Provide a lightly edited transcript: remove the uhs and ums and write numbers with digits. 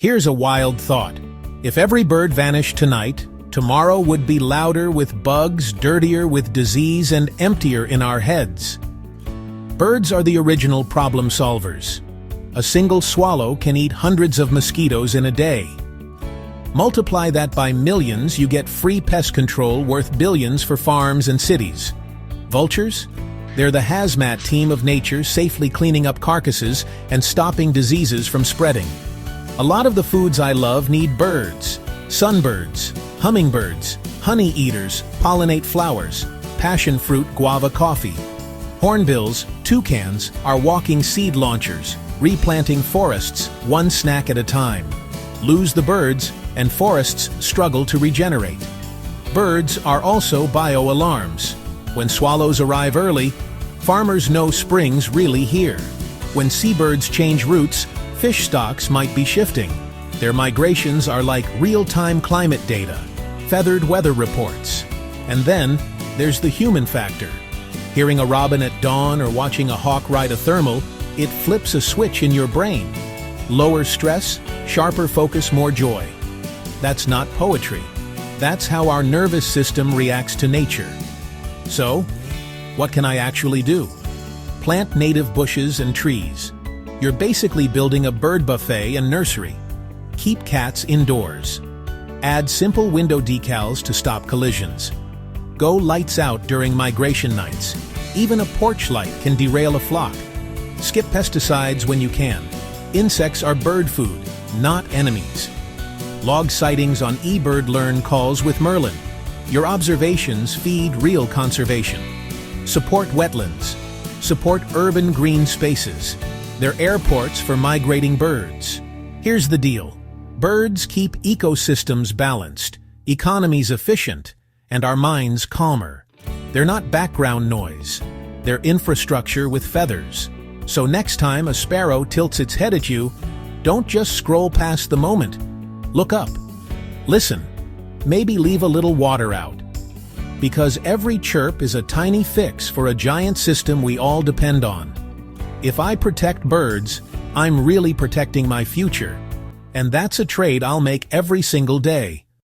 Here's a wild thought. If every bird vanished tonight, tomorrow would be louder with bugs, dirtier with disease, and emptier in our heads. Birds are the original problem solvers. A single swallow can eat hundreds of mosquitoes in a day. Multiply that by millions, you get free pest control worth billions for farms and cities. Vultures? They're the hazmat team of nature, safely cleaning up carcasses and stopping diseases from spreading. A lot of the foods I love need birds. Sunbirds, hummingbirds, honey eaters pollinate flowers, passion fruit, guava, coffee. Hornbills, toucans are walking seed launchers, replanting forests one snack at a time. Lose the birds, and forests struggle to regenerate. Birds are also bio-alarms. When swallows arrive early, farmers know spring's really here. When seabirds change routes, fish stocks might be shifting. Their migrations are like real-time climate data, feathered weather reports. And then, there's the human factor. Hearing a robin at dawn or watching a hawk ride a thermal, it flips a switch in your brain. Lower stress, sharper focus, more joy. That's not poetry. That's how our nervous system reacts to nature. So, what can I actually do? Plant native bushes and trees. You're basically building a bird buffet and nursery. Keep cats indoors. Add simple window decals to stop collisions. Go lights out during migration nights. Even a porch light can derail a flock. Skip pesticides when you can. Insects are bird food, not enemies. Log sightings on eBird Learn calls with Merlin. Your observations feed real conservation. Support wetlands. Support urban green spaces. They're airports for migrating birds. Here's the deal. Birds keep ecosystems balanced, economies efficient, and our minds calmer. They're not background noise. They're infrastructure with feathers. So next time a sparrow tilts its head at you, don't just scroll past the moment. Look up. Listen. Maybe leave a little water out. Because every chirp is a tiny fix for a giant system we all depend on. If I protect birds, I'm really protecting my future. And that's a trade I'll make every single day.